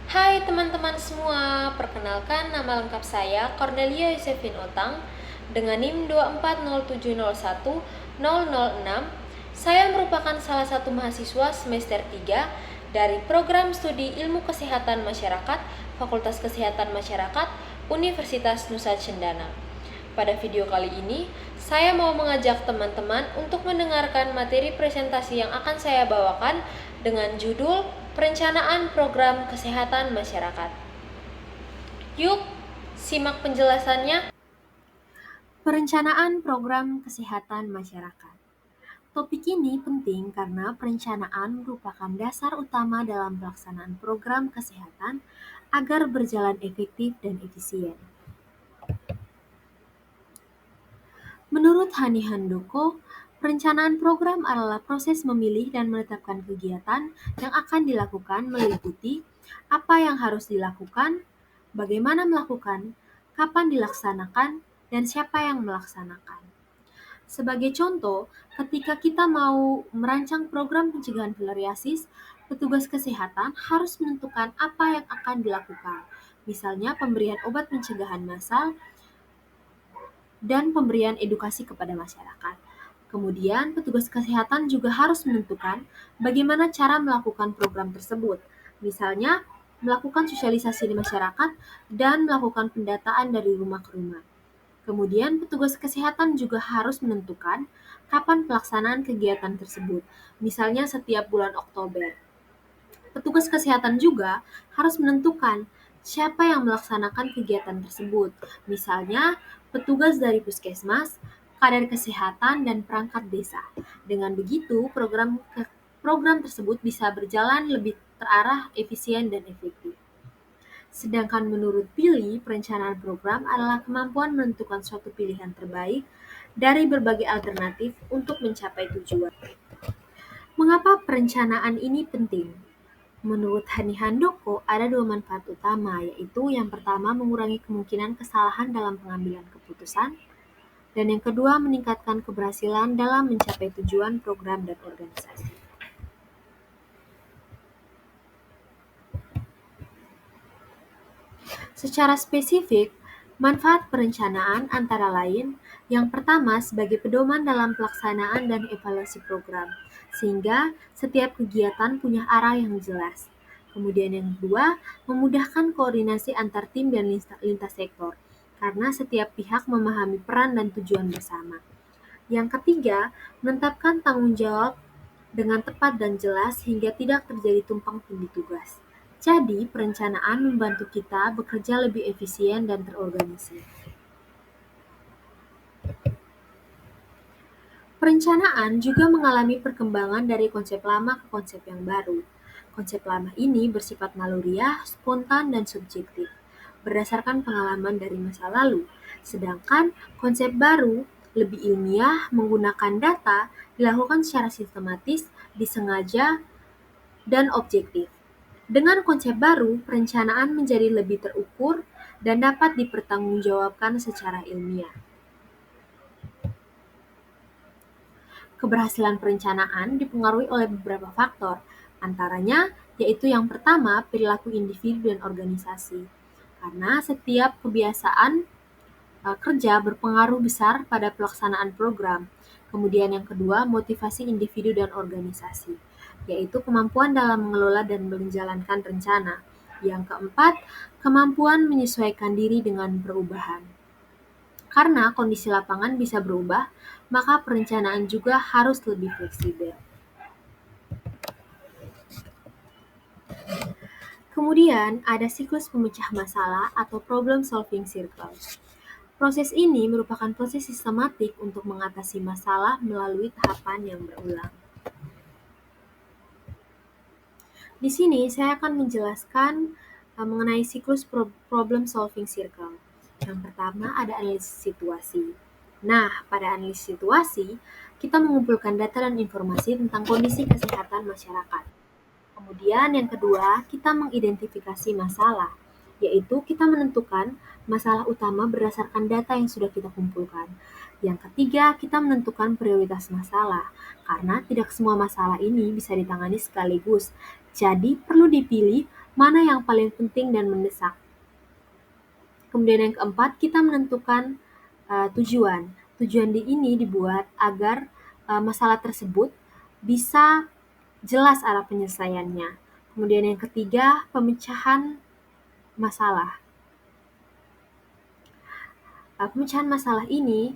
Hai teman-teman semua, perkenalkan nama lengkap saya Cornelia Yosefin Otang dengan NIM 240701006. Saya merupakan salah satu mahasiswa semester 3 dari program studi Ilmu Kesehatan Masyarakat Fakultas Kesehatan Masyarakat Universitas Nusa Cendana. Pada video kali ini, saya mau mengajak teman-teman untuk mendengarkan materi presentasi yang akan saya bawakan dengan judul Perencanaan Program Kesehatan Masyarakat. Yuk, simak penjelasannya. Perencanaan Program Kesehatan Masyarakat. Topik ini penting karena perencanaan merupakan dasar utama dalam pelaksanaan program kesehatan agar berjalan efektif dan efisien. Menurut Hani Handoko, perencanaan program adalah proses memilih dan menetapkan kegiatan yang akan dilakukan meliputi apa yang harus dilakukan, bagaimana melakukan, kapan dilaksanakan, dan siapa yang melaksanakan. Sebagai contoh, ketika kita mau merancang program pencegahan filariasis, petugas kesehatan harus menentukan apa yang akan dilakukan. Misalnya pemberian obat pencegahan massal dan pemberian edukasi kepada masyarakat. Kemudian, petugas kesehatan juga harus menentukan bagaimana cara melakukan program tersebut. Misalnya, melakukan sosialisasi di masyarakat dan melakukan pendataan dari rumah ke rumah. Kemudian, petugas kesehatan juga harus menentukan kapan pelaksanaan kegiatan tersebut, misalnya setiap bulan Oktober. Petugas kesehatan juga harus menentukan siapa yang melaksanakan kegiatan tersebut, misalnya petugas dari puskesmas, kadar kesehatan, dan perangkat desa. Dengan begitu, program tersebut bisa berjalan lebih terarah, efisien, dan efektif. Sedangkan menurut Pili, perencanaan program adalah kemampuan menentukan suatu pilihan terbaik dari berbagai alternatif untuk mencapai tujuan. Mengapa perencanaan ini penting? Menurut Hani Handoko, ada dua manfaat utama, yaitu yang pertama mengurangi kemungkinan kesalahan dalam pengambilan keputusan, dan yang kedua meningkatkan keberhasilan dalam mencapai tujuan program dan organisasi. Secara spesifik, manfaat perencanaan antara lain, yang pertama sebagai pedoman dalam pelaksanaan dan evaluasi program, sehingga setiap kegiatan punya arah yang jelas. Kemudian yang kedua, memudahkan koordinasi antar tim dan lintas sektor, karena setiap pihak memahami peran dan tujuan bersama. Yang ketiga, menetapkan tanggung jawab dengan tepat dan jelas hingga tidak terjadi tumpang tindih tugas. Jadi, perencanaan membantu kita bekerja lebih efisien dan terorganisir. Perencanaan juga mengalami perkembangan dari konsep lama ke konsep yang baru. Konsep lama ini bersifat naluriah, spontan, dan subjektif, berdasarkan pengalaman dari masa lalu. Sedangkan konsep baru lebih ilmiah, menggunakan data, dilakukan secara sistematis, disengaja, dan objektif. Dengan konsep baru, perencanaan menjadi lebih terukur dan dapat dipertanggungjawabkan secara ilmiah. Keberhasilan perencanaan dipengaruhi oleh beberapa faktor, antaranya yaitu yang pertama, perilaku individu dan organisasi. Karena setiap kebiasaan kerja berpengaruh besar pada pelaksanaan program. Kemudian yang kedua, motivasi individu dan organisasi, yaitu kemampuan dalam mengelola dan menjalankan rencana. Yang keempat, kemampuan menyesuaikan diri dengan perubahan. Karena kondisi lapangan bisa berubah, maka perencanaan juga harus lebih fleksibel. Kemudian, ada siklus pemecah masalah atau problem solving circle. Proses ini merupakan proses sistematik untuk mengatasi masalah melalui tahapan yang berulang. Di sini saya akan menjelaskan mengenai siklus problem solving circle. Yang pertama ada analisis situasi. Nah, pada analisis situasi, kita mengumpulkan data dan informasi tentang kondisi kesehatan masyarakat. Kemudian yang kedua, kita mengidentifikasi masalah, yaitu kita menentukan masalah utama berdasarkan data yang sudah kita kumpulkan. Yang ketiga, kita menentukan prioritas masalah, karena tidak semua masalah ini bisa ditangani sekaligus. Jadi, perlu dipilih mana yang paling penting dan mendesak. Kemudian yang keempat, kita menentukan tujuan. Tujuan ini dibuat agar masalah tersebut bisa jelas arah penyelesaiannya. Kemudian yang ketiga, pemecahan masalah. Pemecahan masalah ini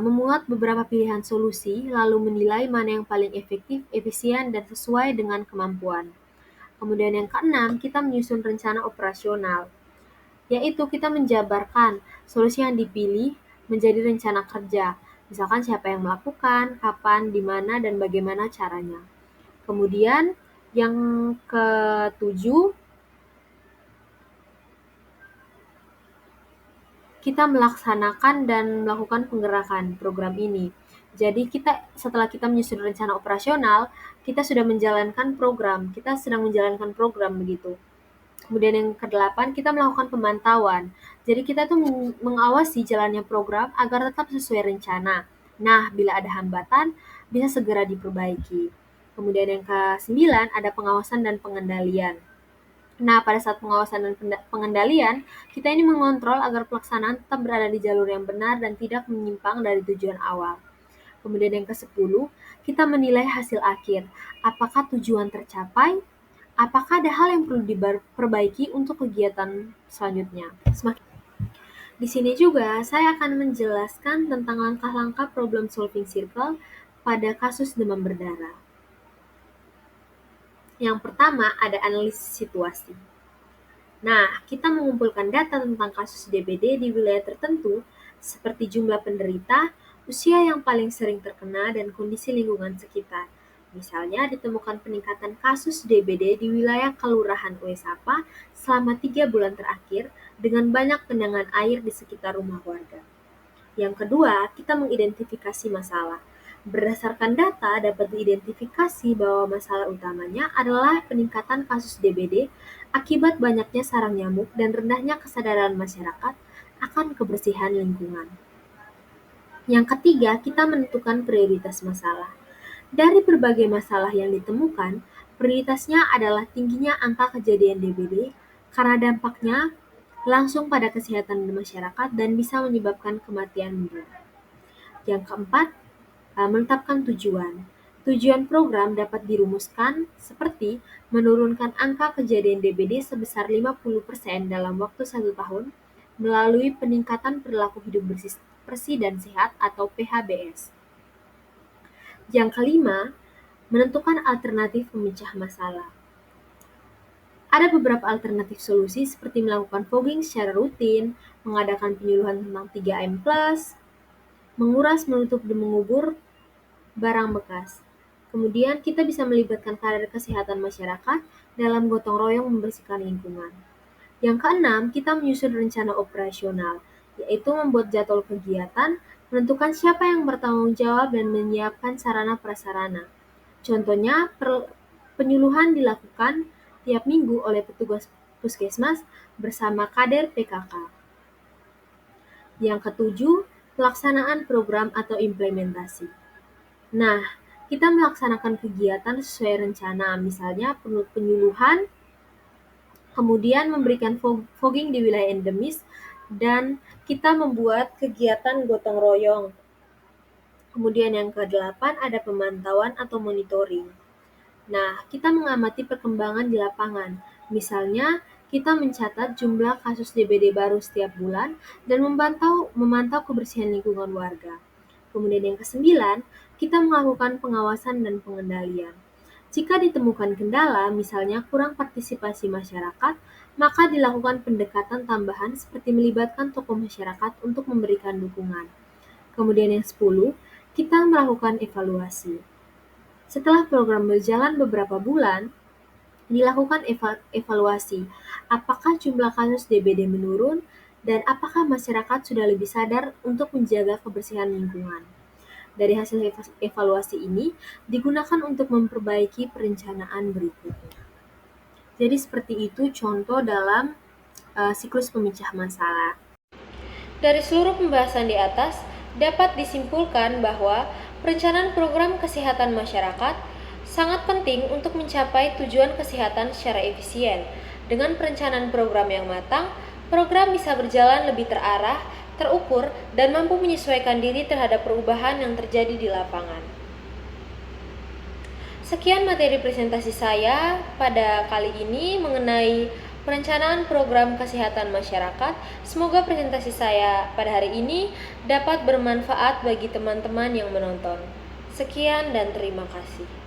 memuat beberapa pilihan solusi, lalu menilai mana yang paling efektif, efisien, dan sesuai dengan kemampuan. Kemudian yang keenam, kita menyusun rencana operasional, yaitu kita menjabarkan solusi yang dipilih menjadi rencana kerja. Misalkan siapa yang melakukan, kapan, di mana, dan bagaimana caranya. Kemudian yang ketujuh, kita melaksanakan dan melakukan penggerakan program ini. Jadi setelah kita menyusun rencana operasional, kita sudah menjalankan program, kita sedang menjalankan program begitu. Kemudian yang kedelapan, kita melakukan pemantauan. Jadi kita tuh mengawasi jalannya program agar tetap sesuai rencana. Nah, bila ada hambatan, bisa segera diperbaiki. Kemudian yang ke-9, ada pengawasan dan pengendalian. Nah, pada saat pengawasan dan pengendalian, kita ini mengontrol agar pelaksanaan tetap berada di jalur yang benar dan tidak menyimpang dari tujuan awal. Kemudian yang ke-10, kita menilai hasil akhir. Apakah tujuan tercapai? Apakah ada hal yang perlu diperbaiki untuk kegiatan selanjutnya? Di sini juga saya akan menjelaskan tentang langkah-langkah problem solving circle pada kasus demam berdarah. Yang pertama ada analisis situasi. Nah, kita mengumpulkan data tentang kasus DBD di wilayah tertentu seperti jumlah penderita, usia yang paling sering terkena, dan kondisi lingkungan sekitar. Misalnya, ditemukan peningkatan kasus DBD di wilayah Kelurahan Uesapa selama 3 bulan terakhir dengan banyak genangan air di sekitar rumah warga. Yang kedua, kita mengidentifikasi masalah. Berdasarkan data, dapat diidentifikasi bahwa masalah utamanya adalah peningkatan kasus DBD akibat banyaknya sarang nyamuk dan rendahnya kesadaran masyarakat akan kebersihan lingkungan. Yang ketiga, kita menentukan prioritas masalah. Dari berbagai masalah yang ditemukan, prioritasnya adalah tingginya angka kejadian DBD karena dampaknya langsung pada kesehatan masyarakat dan bisa menyebabkan kematian mendadak. Yang keempat, menetapkan tujuan. Tujuan program dapat dirumuskan seperti menurunkan angka kejadian DBD sebesar 50% dalam waktu 1 tahun melalui peningkatan perilaku hidup bersih dan sehat atau PHBS. Yang kelima, menentukan alternatif pemecah masalah. Ada beberapa alternatif solusi seperti melakukan fogging secara rutin, mengadakan penyuluhan tentang 3M+, menguras, menutup, dan mengubur barang bekas. Kemudian kita bisa melibatkan kader kesehatan masyarakat dalam gotong royong membersihkan lingkungan. Yang keenam, kita menyusun rencana operasional, yaitu membuat jadwal kegiatan, menentukan siapa yang bertanggung jawab dan menyiapkan sarana prasarana. Contohnya, penyuluhan dilakukan tiap minggu oleh petugas puskesmas bersama kader PKK. Yang ketujuh, pelaksanaan program atau implementasi. Nah, kita melaksanakan kegiatan sesuai rencana, misalnya penyuluhan, kemudian memberikan fogging di wilayah endemis, dan kita membuat kegiatan gotong royong. Kemudian yang ke-8 ada pemantauan atau monitoring. Nah, kita mengamati perkembangan di lapangan. Misalnya, kita mencatat jumlah kasus DBD baru setiap bulan dan memantau kebersihan lingkungan warga. Kemudian yang ke-9, kita melakukan pengawasan dan pengendalian. Jika ditemukan kendala, misalnya kurang partisipasi masyarakat, maka dilakukan pendekatan tambahan seperti melibatkan tokoh masyarakat untuk memberikan dukungan. Kemudian yang 10, kita melakukan evaluasi. Setelah program berjalan beberapa bulan, dilakukan evaluasi. Apakah jumlah kasus DBD menurun dan apakah masyarakat sudah lebih sadar untuk menjaga kebersihan lingkungan. Dari hasil evaluasi ini digunakan untuk memperbaiki perencanaan berikutnya. Jadi seperti itu contoh dalam siklus pemecah masalah. Dari seluruh pembahasan di atas, dapat disimpulkan bahwa perencanaan program kesehatan masyarakat Sangat penting untuk mencapai tujuan kesehatan secara efisien. Dengan perencanaan program yang matang, program bisa berjalan lebih terarah, terukur, dan mampu menyesuaikan diri terhadap perubahan yang terjadi di lapangan. Sekian materi presentasi saya pada kali ini mengenai perencanaan program kesehatan masyarakat. Semoga presentasi saya pada hari ini dapat bermanfaat bagi teman-teman yang menonton. Sekian dan terima kasih.